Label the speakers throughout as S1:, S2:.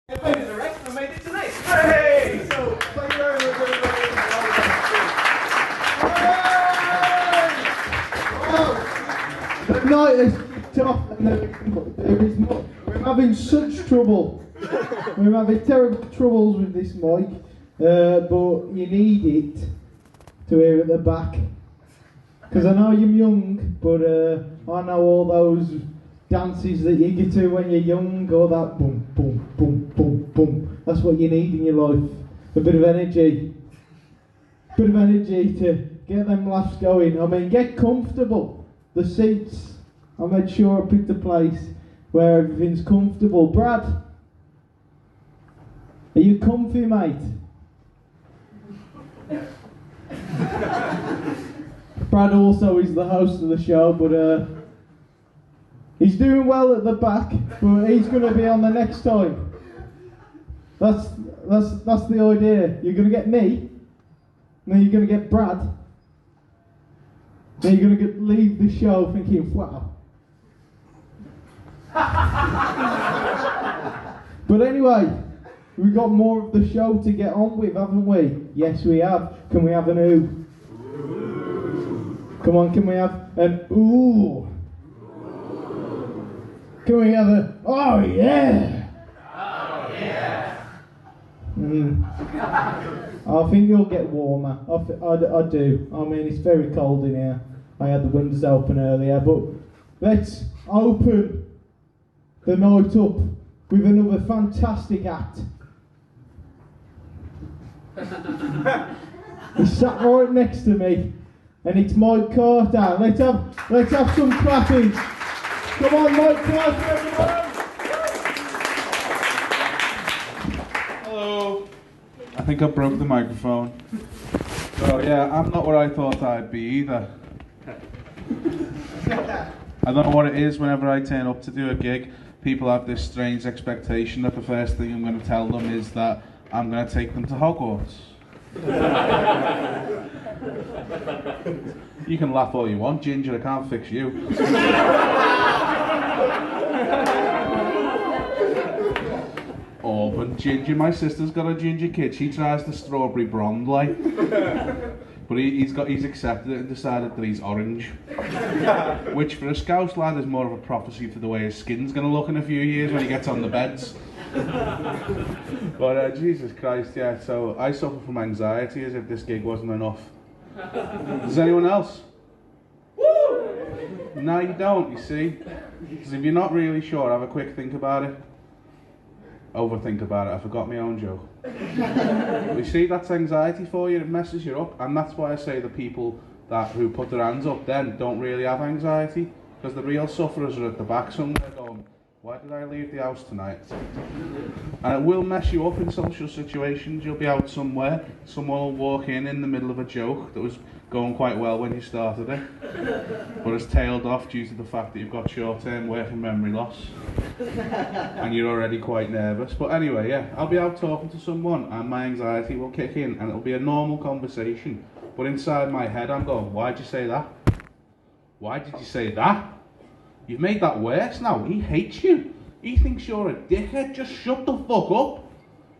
S1: I made it direct and I made it tonight. Hey! So, thank you very much, everybody.
S2: The night is tough and there is more. We're having such trouble. We're having terrible troubles with this mic, but you need it to hear at the back. Because I know you're young, but I know all those dances that you get to when you're young, all that boom, boom, boom, boom, boom. That's what you need in your life. A bit of energy. A bit of energy to get them laughs going. I mean, get comfortable. The seats, I made sure I picked a place where everything's comfortable. Brad, are you comfy, mate? Brad also is the host of the show, but he's doing well at the back, but he's going to be on the next time. That's the idea. You're going to get me, then you're going to get Brad, then you're going to leave the show thinking, wow. But anyway, we've got more of the show to get on with, haven't we? Yes, we have. Can we have an ooh? Come on, can we have an ooh? Can we have a oh yeah?
S1: Oh, yeah.
S2: I think you'll get warmer. I do. I mean, it's very cold in here. I had the windows open earlier, but let's open the night up with another fantastic act. He's sat right next to me, and it's Mike Carter. Let's have some clapping. Come on, Mike Carter, everyone.
S3: Hello. I think I broke the microphone. So yeah, I'm not what I thought I'd be either. I don't know what it is whenever I turn up to do a gig. People have this strange expectation that the first thing I'm going to tell them is that I'm going to take them to Hogwarts. You can laugh all you want, Ginger, I can't fix you. Oh, but Ginger, my sister's got a ginger kid, she tries the strawberry blonde like. But he's accepted it and decided that he's orange. Which for a Scouse lad is more of a prophecy for the way his skin's going to look in a few years when he gets on the beds. But Jesus Christ, yeah, so I suffer from anxiety as if this gig wasn't enough. Does anyone else? Woo! No, you don't, you see. Because if you're not really sure, have a quick think about it. Overthink about it, I forgot my own joke. You see, that's anxiety for you, it messes you up, and that's why I say the people who put their hands up then don't really have anxiety, because the real sufferers are at the back somewhere going, why did I leave the house tonight? And it will mess you up in social situations. You'll be out somewhere, someone will walk in the middle of a joke that was going quite well when you started it, but has tailed off due to the fact that you've got short-term working memory loss and you're already quite nervous. But anyway, yeah, I'll be out talking to someone and my anxiety will kick in and it'll be a normal conversation, but inside my head I'm going, why'd you say that? Why did you say that? You've made that worse now. He hates you. He thinks you're a dickhead. Just shut the fuck up.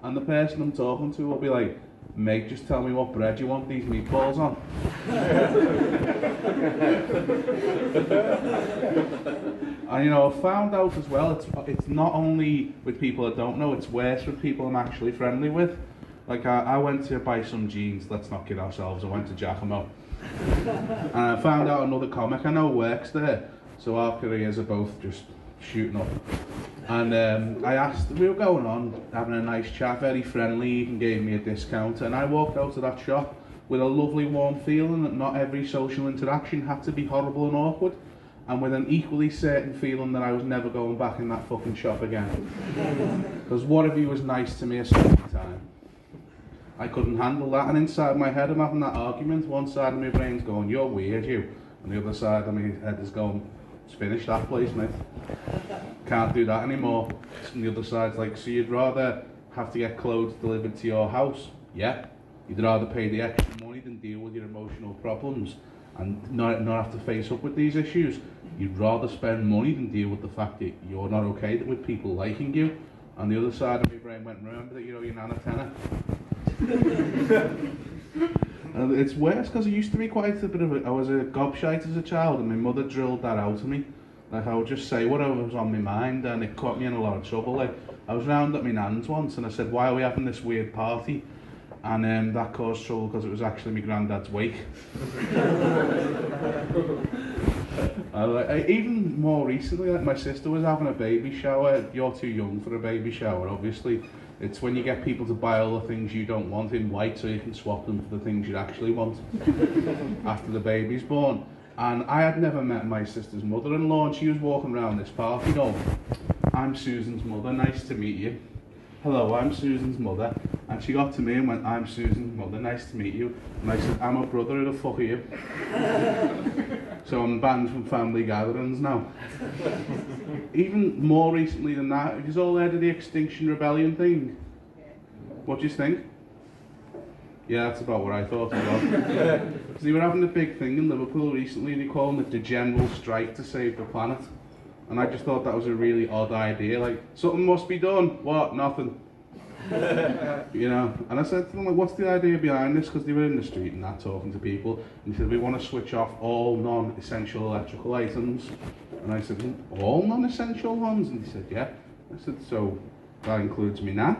S3: And the person I'm talking to will be like, mate, just tell me what bread you want these meatballs on. And you know, I've found out as well, it's not only with people I don't know, it's worse with people I'm actually friendly with. Like I went to buy some jeans, let's not kid ourselves, I went to Giacomo. And I found out another comic I know works there. So our careers are both just shooting up. And I asked, we were going on, having a nice chat, very friendly, he even gave me a discount. And I walked out of that shop with a lovely warm feeling that not every social interaction had to be horrible and awkward. And with an equally certain feeling that I was never going back in that fucking shop again. Because what if he was nice to me a second time? I couldn't handle that, and inside my head I'm having that argument. One side of my brain's going, you're weird, you. And the other side of my head is going, let's finish that place, mate. Can't do that anymore. And the other side's like, so you'd rather have to get clothes delivered to your house? Yeah. You'd rather pay the extra money than deal with your emotional problems and not have to face up with these issues. You'd rather spend money than deal with the fact that you're not okay with people liking you. And the other side of my brain went, remember that you owe your nan a tenner? And it's worse because I used to be quite a bit of I was a gobshite as a child, and my mother drilled that out of me. Like, I would just say whatever was on my mind, and it caught me in a lot of trouble. Like, I was round at my nan's once, and I said, why are we having this weird party? And that caused trouble because it was actually my granddad's wake. Even more recently, like, my sister was having a baby shower. You're too young for a baby shower, obviously. It's when you get people to buy all the things you don't want in white so you can swap them for the things you actually want after the baby's born. And I had never met my sister's mother-in-law, and she was walking around this party going, I'm Susan's mother, nice to meet you. Hello, I'm Susan's mother. And she got to me and went, I'm Susan's mother, nice to meet you. And I said, I'm a brother, who the fuck are you? So I'm banned from family gatherings now. Even more recently than that, have you all heard of the Extinction Rebellion thing? What do you think? Yeah, that's about what I thought as well. So they were having a big thing in Liverpool recently, and they called it the General Strike to Save the Planet. And I just thought that was a really odd idea, like, something must be done. What? Nothing. You know, and I said to them, like, what's the idea behind this? Because they were in the street and that, talking to people, and they said, we want to switch off all non-essential electrical items. And I said, all non-essential ones? And they said, yeah. I said, so that includes me now?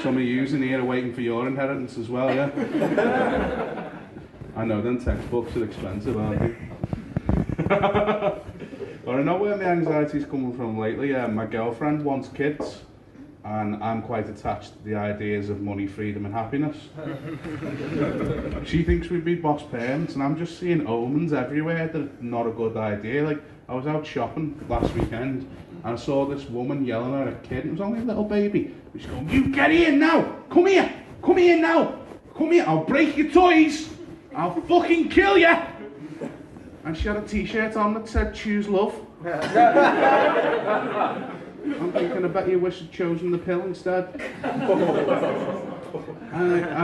S3: Some of yous in here are waiting for your inheritance as well, yeah? I know, them textbooks are expensive, aren't they? But I know where my anxiety's coming from lately. My girlfriend wants kids, and I'm quite attached to the ideas of money, freedom and happiness. She thinks we'd be boss parents, and I'm just seeing omens everywhere that it's not a good idea. Like, I was out shopping last weekend, and I saw this woman yelling at a kid, and it was only a little baby. And she's going, you get here now! Come here! Come here now! Come here, I'll break your toys! I'll fucking kill you! And she had a t-shirt on that said, choose love. I'm thinking, I bet you wish you'd chosen the pill instead. I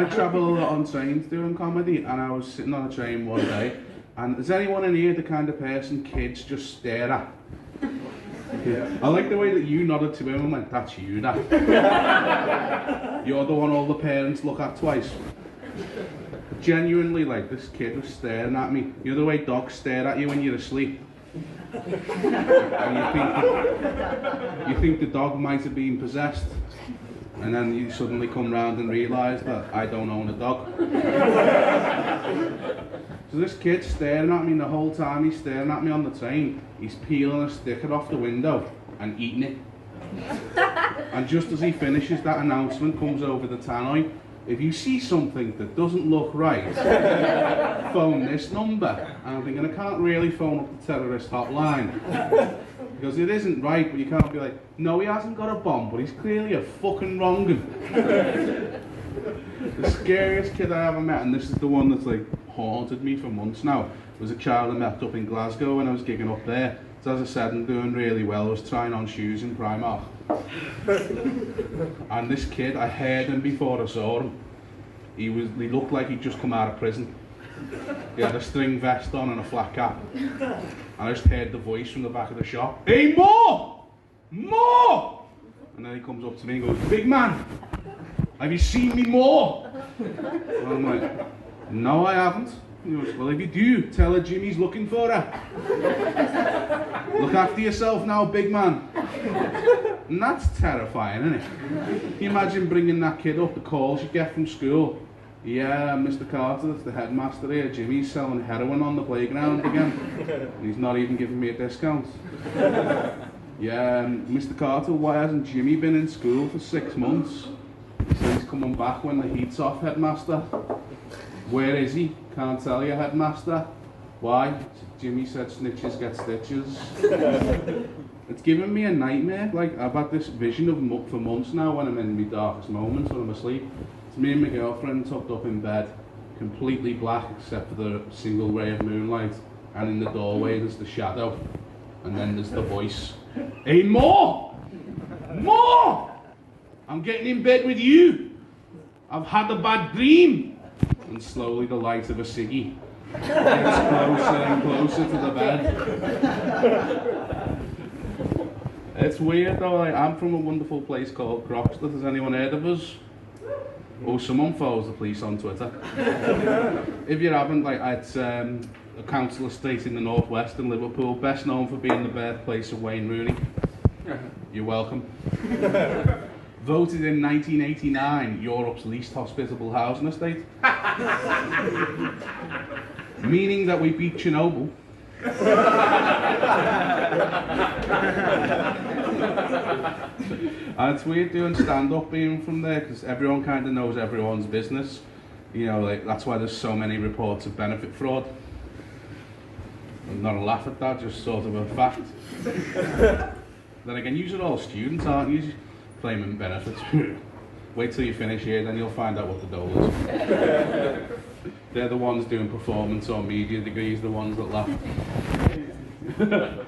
S3: travel a lot on trains doing comedy, and I was sitting on a train one day, and is anyone in here the kind of person kids just stare at? Yeah. I like the way that you nodded to him and went, that's you, that. You're the one all the parents look at twice. Genuinely, like, this kid was staring at me. You know the way dogs stare at you when you're asleep? And you think the dog might have been possessed, and then you suddenly come round and realise that I don't own a dog. So this kid's staring at me, and the whole time he's staring at me on the train, he's peeling a sticker off the window and eating it. And just as he finishes, that announcement comes over the tannoy. If you see something that doesn't look right, phone this number. And I'm thinking, I can't really phone up the terrorist hotline, because it isn't right, but you can't be like, no, he hasn't got a bomb, but he's clearly a fucking wrong'un. The scariest kid I ever met, and this is the one that's like haunted me for months now, was a child I met up in Glasgow when I was gigging up there. So as I said, I'm doing really well. I was trying on shoes in Primark. And this kid, I heard him before I saw him. He looked like he'd just come out of prison. He had a string vest on and a flat cap. And I just heard the voice from the back of the shop. Hey, more! More! And then he comes up to me and goes, big man, have you seen me more? And I'm like, no, I haven't. He goes, well, if you do, tell her Jimmy's looking for her. Look after yourself now, big man. And that's terrifying, isn't it? Can you imagine bringing that kid up, the calls you get from school? Yeah, Mr. Carter, that's the headmaster here. Jimmy's selling heroin on the playground again. And he's not even giving me a discount. Yeah, Mr. Carter, why hasn't Jimmy been in school for 6 months? He says he's coming back when the heat's off, headmaster. Where is he? Can't tell you, headmaster. Why? Jimmy said snitches get stitches. It's given me a nightmare. Like, I've had this vision of for months now when I'm in my darkest moments, when I'm asleep. It's me and my girlfriend tucked up in bed, completely black except for the single ray of moonlight, and in the doorway there's the shadow, and then there's the voice. Hey, more! More! I'm getting in bed with you. I've had a bad dream. And slowly the light of a ciggy It's closer and closer to the bed. It's weird though, like, I'm from a wonderful place called Croxteth. Has anyone heard of us? Oh, someone follows the police on Twitter. If you haven't, like, it's a council estate in the northwest in Liverpool, best known for being the birthplace of Wayne Rooney. You're welcome. Voted in 1989 Europe's least hospitable housing estate. Meaning that we beat Chernobyl. And it's weird doing stand-up being from there, because everyone kind of knows everyone's business. You know, like, that's why there's so many reports of benefit fraud. I'm not a laugh at that, just sort of a fact. Then again, you are all students, aren't you? Claiming benefits. Wait till you finish here, then you'll find out what the dole is. They're the ones doing performance or media degrees, the ones that laugh.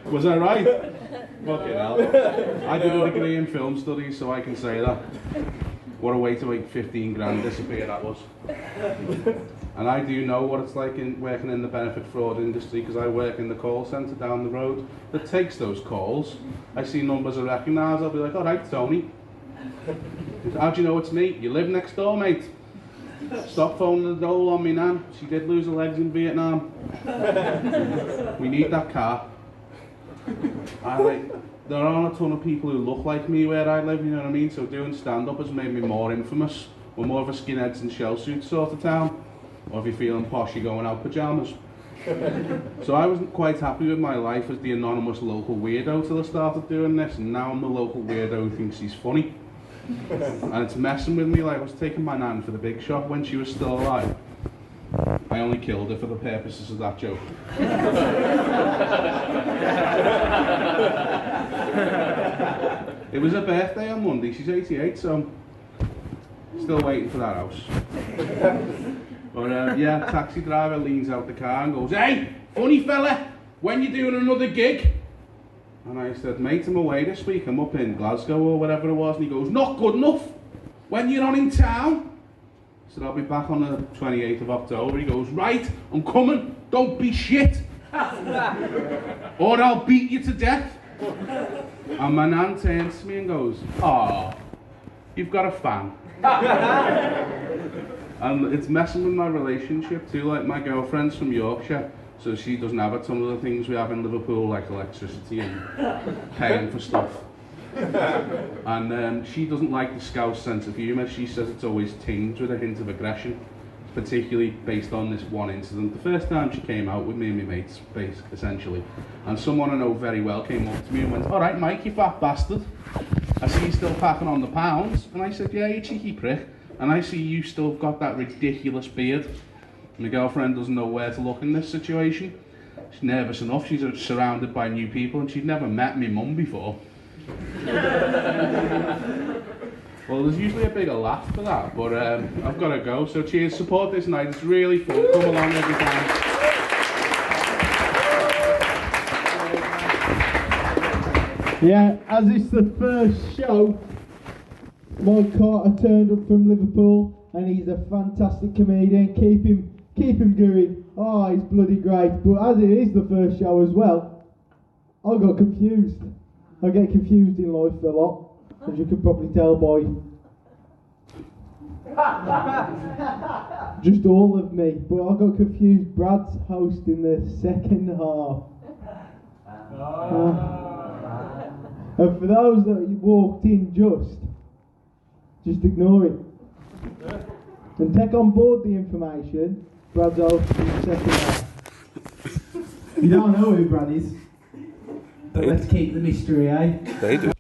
S3: Was I right? Fucking hell. I did a degree in film studies, so I can say that. What a way to make 15 grand disappear that was. And I do know what it's like working in the benefit fraud industry, because I work in the call centre down the road that takes those calls. I see numbers I recognise, I'll be like, all right, Tony. How do you know it's me? You live next door, mate. Stop phoning the dole on me, Nan. She did lose her legs in Vietnam. We need that car. There aren't a ton of people who look like me where I live, you know what I mean? So doing stand-up has made me more infamous. We're more of a skinheads and shell suits sort of town. Or if you're feeling posh, you're going out pyjamas. So I wasn't quite happy with my life as the anonymous local weirdo till I started doing this, and now I'm the local weirdo who thinks he's funny. And it's messing with me. Like, I was taking my nan for the big shop when she was still alive. I only killed her for the purposes of that joke. It was her birthday on Monday. She's 88, so still waiting for that house. But yeah, taxi driver leans out the car and goes, "Hey, funny fella, when you doing another gig?" And I said, "Mate, I'm away this week. I'm up in Glasgow or whatever it was." And he goes, "Not good enough. When you're on in town?" I said, "I'll be back on the 28th of October. He goes, "Right, I'm coming. Don't be shit. Or I'll beat you to death." And my nan turns to me and goes, "Aw, you've got a fan." And it's messing with my relationship too. Like, my girlfriend's from Yorkshire, so she doesn't have a ton of the things we have in Liverpool, like electricity and paying for stuff. And she doesn't like the Scouse sense of humour. She says it's always tinged with a hint of aggression, particularly based on this one incident. The first time she came out with me and my mates, essentially, and someone I know very well came up to me and went, "All right, Mike, you fat bastard. I see you still packing on the pounds." And I said, "Yeah, you cheeky prick. And I see you still got that ridiculous beard." My girlfriend doesn't know where to look in this situation. She's nervous enough. She's surrounded by new people and she'd never met my mum before. Well, there's usually a bigger laugh for that, but I've got to go. So cheers, support this night. It's really fun. Come along every time.
S2: Yeah, as it's the first show, Mike Carter turned up from Liverpool, and he's a fantastic comedian. Keep him going. Oh, he's bloody great. But as it is the first show as well, I got confused. I get confused in life a lot, as you could probably tell by just all of me. But I got confused. Brad's hosting the second half. And for those that walked in just ignore it. And take on board the information. Brad's hosting the second half. You don't know who Brad is. But let's keep the mystery, eh?
S3: They do.